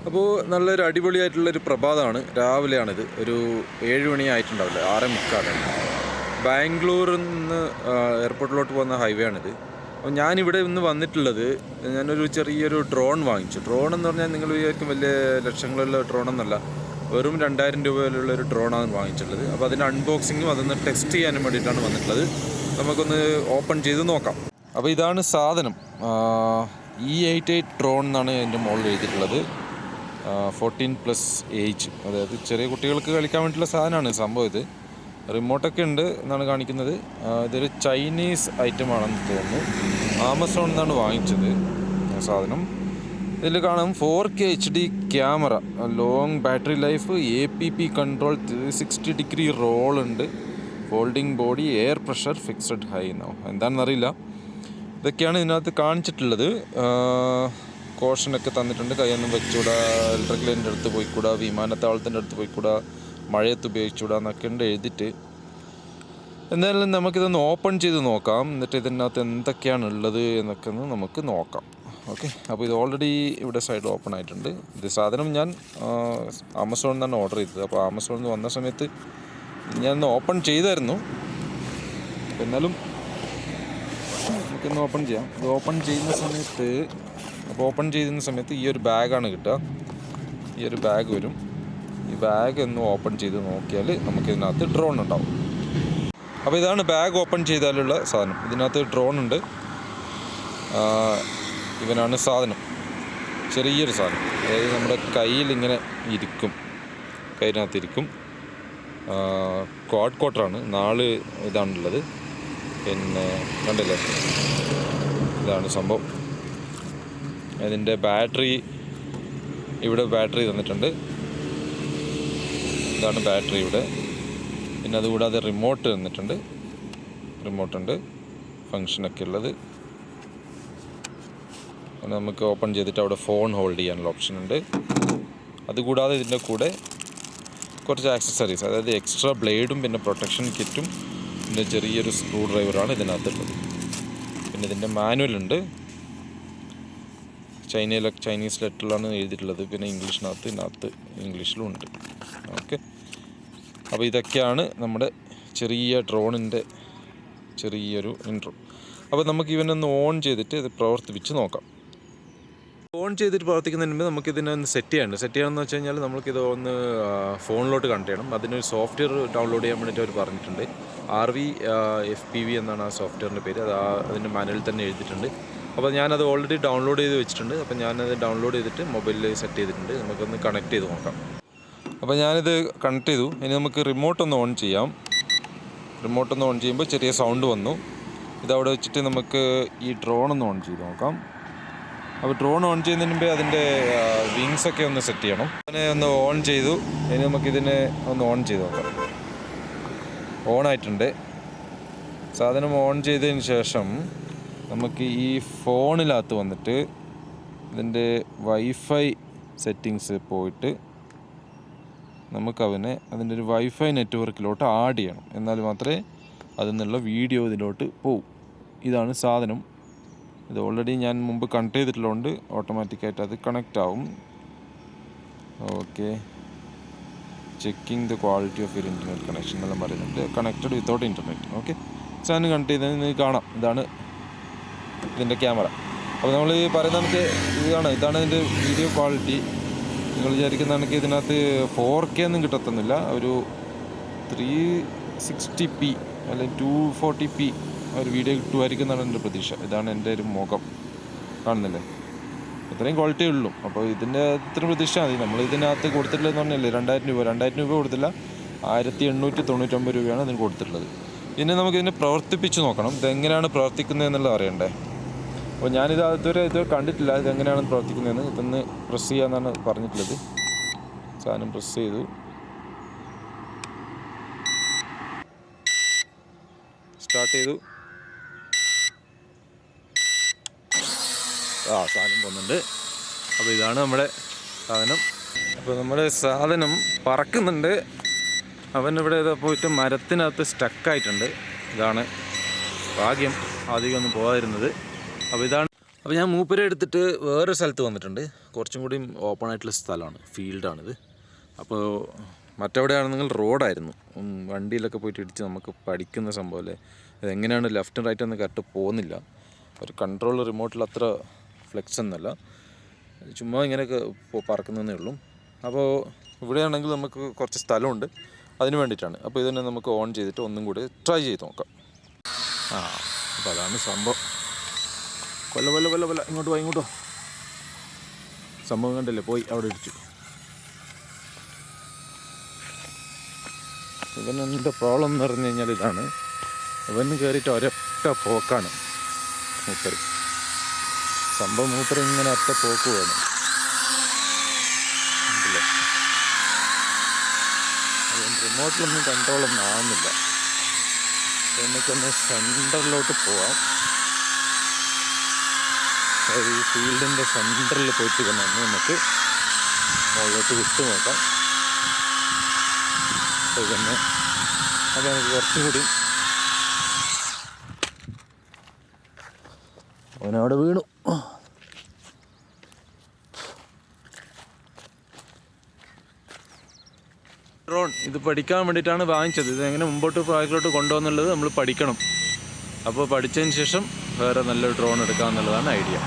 അപ്പോൾ നല്ലൊരു അടിപൊളിയായിട്ടുള്ളൊരു പ്രഭാതമാണ്. രാവിലെയാണിത്. ഒരു 7 മണി ആയിട്ടുണ്ടാവില്ല, 6:45. ബാംഗ്ലൂരിൽ നിന്ന് എയർപോർട്ടിലോട്ട് പോകുന്ന ഹൈവേ ആണിത്. അപ്പോൾ ഞാനിവിടെ ഇന്ന് വന്നിട്ടുള്ളത്, ഞാനൊരു ചെറിയൊരു ഡ്രോൺ വാങ്ങിച്ചു. ഡ്രോൺ എന്ന് പറഞ്ഞാൽ നിങ്ങൾ വിചാരിക്കും വലിയ ലക്ഷങ്ങളുള്ള ഡ്രോണൊന്നുമല്ല, വെറും 2000 രൂപ വിലയുള്ളൊരു ഡ്രോണാണ് വാങ്ങിച്ചിട്ടുള്ളത്. അപ്പോൾ അതിൻ്റെ അൺബോക്സിങ്ങും അതൊന്ന് ടെസ്റ്റ് ചെയ്യാനും വേണ്ടിയിട്ടാണ് വന്നിട്ടുള്ളത്. നമുക്കൊന്ന് ഓപ്പൺ ചെയ്ത് നോക്കാം. അപ്പോൾ ഇതാണ് സാധനം. E88 ഡ്രോൺ എന്നാണ് അതിൻ്റെ മുകളിൽ എഴുതിയിട്ടുള്ളത്. 14+ ഏജ്, അതായത് ചെറിയ കുട്ടികൾക്ക് കളിക്കാൻ വേണ്ടിയിട്ടുള്ള സാധനമാണ് സംഭവം. ഇത് റിമോട്ടൊക്കെ ഉണ്ട് എന്നാണ് കാണിക്കുന്നത്. ഇതൊരു ചൈനീസ് ഐറ്റം ആണെന്ന് തോന്നുന്നു. ആമസോണിൽ നിന്നാണ് വാങ്ങിച്ചത് സാധനം. ഇതിൽ കാണാം 4K HD camera, long battery life, APP control, 360° roll ഉണ്ട്, folding body, air pressure fixed high എന്നോ എന്താണെന്നറിയില്ല. ഇതൊക്കെയാണ് ഇതിനകത്ത് കാണിച്ചിട്ടുള്ളത്. കോഷനൊക്കെ തന്നിട്ടുണ്ട്. കൈയൊന്നും വെച്ചുകൂടാ, ഇലക്ട്രിക് ലൈനിൻ്റെ അടുത്ത് പോയിക്കൂടാ, വിമാനത്താവളത്തിൻ്റെ അടുത്ത് പോയിക്കൂടാ, മഴയത്ത് ഉപയോഗിച്ചുകൂടാ എന്നൊക്കെ ഉണ്ട് എഴുതിയിട്ട്. എന്തായാലും നമുക്കിതൊന്ന് ഓപ്പൺ ചെയ്ത് നോക്കാം. എന്നിട്ട് ഇതിനകത്ത് എന്തൊക്കെയാണ് ഉള്ളത് എന്നൊക്കെ ഒന്ന് നമുക്ക് നോക്കാം. ഓക്കെ, അപ്പോൾ ഇത് ഓൾറെഡി ഇവിടെ സൈഡ് ഓപ്പൺ ആയിട്ടുണ്ട്. ഇത് സാധനം ഞാൻ ആമസോണിൽ നിന്നാണ് ഓർഡർ ചെയ്തത്. അപ്പോൾ ആമസോണിൽ നിന്ന് വന്ന സമയത്ത് ഞാനൊന്ന് ഓപ്പൺ ചെയ്തായിരുന്നു. എന്നാലും നമുക്കൊന്ന് ഓപ്പൺ ചെയ്യാം. ഇത് ഓപ്പൺ ചെയ്യുന്ന സമയത്ത് ഈ ഒരു ബാഗാണ് കിട്ടുക. ഈ ഒരു ബാഗ് വരും. ഈ ബാഗ് ഒന്ന് ഓപ്പൺ ചെയ്ത് നോക്കിയാൽ നമുക്കിതിനകത്ത് ഡ്രോൺ ഉണ്ടാവും. അപ്പോൾ ഇതാണ് ബാഗ് ഓപ്പൺ ചെയ്താലുള്ള സാധനം. ഇതിനകത്ത് ഡ്രോൺ ഉണ്ട്. ഇവനാണ് സാധനം. ചെറിയൊരു സാധനം, അതായത് നമ്മുടെ കയ്യിൽ ഇങ്ങനെ ഇരിക്കും, കയ്യിനകത്തിരിക്കും. ക്വാഡ് കോട്ടറാണ്, 4 ഇതാണുള്ളത്. പിന്നെ കണ്ടില്ലേ, ഇതാണ് സംഭവം. അതിൻ്റെ ബാറ്ററി, ഇവിടെ ബാറ്ററി തന്നിട്ടുണ്ട്. ഇതാണ് ബാറ്ററി ഇവിടെ. പിന്നെ അതുകൂടാതെ റിമോട്ട് തന്നിട്ടുണ്ട്. റിമോട്ടുണ്ട്, ഫങ്ഷനൊക്കെ ഉള്ളത്. നമുക്ക് ഓപ്പൺ ചെയ്തിട്ട് അവിടെ ഫോൺ ഹോൾഡ് ചെയ്യാനുള്ള ഓപ്ഷൻ ഉണ്ട്. അതുകൂടാതെ ഇതിൻ്റെ കൂടെ കുറച്ച് ആക്സസറീസ്, അതായത് എക്സ്ട്രാ ബ്ലേഡും പിന്നെ പ്രൊട്ടക്ഷൻ കിറ്റും പിന്നെ ചെറിയൊരു സ്ക്രൂ ഡ്രൈവറാണ് ഇതിനകത്തുള്ളത്. പിന്നെ ഇതിൻ്റെ മാനുവലുണ്ട്. ചൈനീസ് ലെറ്ററിലാണ് എഴുതിയിട്ടുള്ളത്. പിന്നെ ഇതിനകത്ത് ഇംഗ്ലീഷിലും ഉണ്ട്. ഓക്കെ, അപ്പോൾ ഇതൊക്കെയാണ് നമ്മുടെ ചെറിയ ഡ്രോണിൻ്റെ ചെറിയൊരു ഇൻട്രോ. അപ്പോൾ നമുക്ക് ഇവനൊന്ന് ഓൺ ചെയ്തിട്ട് ഇത് പ്രവർത്തിപ്പിച്ച് നോക്കാം. ഓൺ ചെയ്തിട്ട് പ്രവർത്തിക്കുന്നതിന് മുമ്പ് നമുക്കിതിനെ ഒന്ന് സെറ്റ് ചെയ്യണമെന്ന് വെച്ച് കഴിഞ്ഞാൽ നമുക്കിത് ഒന്ന് ഫോണിലോട്ട് കണക്ട് ചെയ്യണം. അതിനൊരു സോഫ്റ്റ്വെയർ ഡൗൺലോഡ് ചെയ്യാൻ വേണ്ടിയിട്ട് അവർ പറഞ്ഞിട്ടുണ്ട്. RVFPV എന്നാണ് ആ സോഫ്റ്റ്വെയറിൻ്റെ പേര്. അത് അതിൻ്റെ മാനുവലിൽ തന്നെ എഴുതിയിട്ടുണ്ട്. അപ്പോൾ ഞാനത് ഓൾറെഡി ഡൗൺലോഡ് ചെയ്ത് വെച്ചിട്ടുണ്ട്. അപ്പോൾ ഞാനത് ഡൗൺലോഡ് ചെയ്തിട്ട് മൊബൈലിൽ സെറ്റ് ചെയ്തിട്ടുണ്ട്. നമുക്കൊന്ന് കണക്ട് ചെയ്ത് നോക്കാം. അപ്പോൾ ഞാനിത് കണക്ട് ചെയ്തു. ഇനി നമുക്ക് റിമോട്ടൊന്ന് ഓൺ ചെയ്യാം. റിമോട്ടൊന്ന് ഓൺ ചെയ്യുമ്പോൾ ചെറിയ സൗണ്ട് വന്നു. ഇതവിടെ വെച്ചിട്ട് നമുക്ക് ഈ ഡ്രോണൊന്ന് ഓൺ ചെയ്ത് നോക്കാം. അപ്പോൾ ഡ്രോൺ ഓൺ ചെയ്യുന്നതിന് മുമ്പേ അതിൻ്റെ വിങ്സൊക്കെ ഒന്ന് സെറ്റ് ചെയ്യണം. അതിനെ ഒന്ന് ഓൺ ചെയ്തു. ഇനി നമുക്കിതിനെ ഒന്ന് ഓൺ ചെയ്ത് നോക്കാം. ഓണായിട്ടുണ്ട് സാധനം. ഓൺ ചെയ്തതിന് ശേഷം നമുക്ക് ഈ ഫോണിനകത്ത് വന്നിട്ട് ഇതിൻ്റെ വൈഫൈ സെറ്റിങ്സ് പോയിട്ട് നമുക്കവനെ അതിൻ്റെ ഒരു വൈഫൈ നെറ്റ്വർക്കിലോട്ട് ആഡ് ചെയ്യണം. എന്നാൽ മാത്രമേ അതിൽ നിന്നുള്ള വീഡിയോ ഇതിലോട്ട് പോവും. ഇതാണ് സാധനം. ഇത് ഓൾറെഡി ഞാൻ മുമ്പ് കണക്ട് ചെയ്തിട്ടുള്ളതുകൊണ്ട് ഓട്ടോമാറ്റിക്കായിട്ട് അത് കണക്റ്റ് ആവും. Okay, checking the quality of your internet connection എന്നെല്ലാം പറയുന്നുണ്ട്. Connected without internet. ഓക്കെ, സാധനം കണക്ട് ചെയ്തതിന് കാണാം. ഇതാണ് ഇതിൻ്റെ ക്യാമറ. അപ്പോൾ നമ്മൾ ഈ പറയുന്ന നമുക്ക് ഇതാണ് ഇതിൻ്റെ വീഡിയോ ക്വാളിറ്റി. നിങ്ങൾ വിചാരിക്കുന്ന കണക്ക് ഇതിനകത്ത് 4K ഒന്നും കിട്ടത്തൊന്നുമില്ല. ഒരു 360p അല്ലെങ്കിൽ 240p ഒരു വീഡിയോ കിട്ടുമായിരിക്കും എന്നാണ് എൻ്റെ പ്രതീക്ഷ. ഇതാണ് എൻ്റെ ഒരു മുഖം, കാണുന്നില്ലേ? ഇത്രയും ക്വാളിറ്റി ഉള്ളൂ. അപ്പോൾ ഇതിൻ്റെ ഇത്ര പ്രതീക്ഷ മതി. നമ്മൾ ഇതിനകത്ത് കൊടുത്തിട്ടുള്ളതെന്ന് പറഞ്ഞല്ലേ 2000 രൂപ കൊടുത്തില്ല, 1899 രൂപയാണ് ഇതിന് കൊടുത്തിട്ടുള്ളത്. പിന്നെ നമുക്കിതിനെ പ്രവർത്തിപ്പിച്ച് നോക്കണം. ഇതെങ്ങനെയാണ് പ്രവർത്തിക്കുന്നത് എന്നുള്ളത് അറിയണ്ടേ. അപ്പോൾ ഞാനിത് ഇതുവരെ കണ്ടിട്ടില്ല, ഇതെങ്ങനെയാണ് പ്രവർത്തിക്കുന്നതെന്ന്. ഇതൊന്ന് പ്രസ് ചെയ്യാമെന്നാണ് പറഞ്ഞിട്ടുള്ളത്. സാധനം പ്രസ് ചെയ്തു. സ്റ്റാർട്ട് ചെയ്തു. സാധനം പോകുന്നുണ്ട്. അപ്പോൾ ഇതാണ് നമ്മുടെ സാധനം. അപ്പോൾ നമ്മുടെ സാധനം പറക്കുന്നുണ്ട്. അവനിവിടെ പോയിട്ട് മരത്തിനകത്ത് സ്റ്റക്കായിട്ടുണ്ട്. ഇതാണ് ഭാഗ്യം, അധികം ഒന്നും പോകാതിരുന്നത്. അപ്പോൾ ഇതാണ് അപ്പോൾ ഞാൻ മൂപ്പരെ എടുത്തിട്ട് വേറെ സ്ഥലത്ത് വന്നിട്ടുണ്ട്. കുറച്ചും കൂടി ഓപ്പൺ ആയിട്ടുള്ള സ്ഥലമാണ്, ഫീൽഡാണിത്. അപ്പോൾ മറ്റെവിടെയാണെന്നെങ്കിൽ റോഡായിരുന്നു. വണ്ടിയിലൊക്കെ പോയിട്ട് ഇടിച്ച് നമുക്ക് പഠിക്കുന്ന സംഭവമല്ലേ. അതെങ്ങനെയാണ് ലെഫ്റ്റും റൈറ്റും ഒന്നും കറക്റ്റ് പോകുന്നില്ല. ഒരു കൺട്രോൾ റിമോട്ടിൽ അത്ര ഫ്ലെക്സ് ഒന്നുമല്ല, ചുമ്മാ ഇങ്ങനെയൊക്കെ പറക്കുന്നതേ ഉള്ളൂ. അപ്പോൾ ഇവിടെയാണെങ്കിൽ നമുക്ക് കുറച്ച് സ്ഥലമുണ്ട്, അതിന് വേണ്ടിയിട്ടാണ്. അപ്പോൾ ഇതന്നെ നമുക്ക് ഓൺ ചെയ്തിട്ട് ഒന്നും കൂടി ട്രൈ ചെയ്ത് നോക്കാം. അപ്പോൾ അതാണ് സംഭവം. കൊല്ല ഇങ്ങോട്ടോ സംഭവം കണ്ടല്ലേ, പോയി അവിടെ ഇടിച്ചു. ഇവനെന്താ പ്രോബ്ലം എന്ന് പറഞ്ഞു കഴിഞ്ഞാൽ ഇതാണ്, ഇവന് കയറിയിട്ട് ഒരൊറ്റ പോക്കാണ് മൂപ്പര്. സംഭവം മൂപ്പര് ഇങ്ങനെ ഒറ്റ പോക്ക് വേണം. അതുകൊണ്ട് റിമോട്ടിലൊന്നും കൺട്രോളൊന്നും ആവുന്നില്ല. നമുക്കൊന്ന് സെൻറ്ററിലോട്ട് പോവാം. ഈ ഫീൽഡിൻ്റെ സെൻറ്ററിൽ പോയിട്ട് തന്നെ നമുക്ക് മുകളിലോട്ട് വിട്ടു നോക്കാം. തന്നെ അപ്പോൾ നമുക്ക് കുറച്ചും കൂടി അവനവിടെ വീണു. ഡ്രോൺ ഇത് പഠിക്കാൻ വേണ്ടിയിട്ടാണ് വാങ്ങിച്ചത്. ഇതെങ്ങനെ മുമ്പോട്ട് പ്രായത്തിലോട്ട് കൊണ്ടുപോകുന്നുള്ളത് നമ്മൾ പഠിക്കണം. അപ്പോൾ പഠിച്ചതിന് ശേഷം വേറെ നല്ലൊരു ഡ്രോൺ എടുക്കാമെന്നുള്ളതാണ് ഐഡിയ.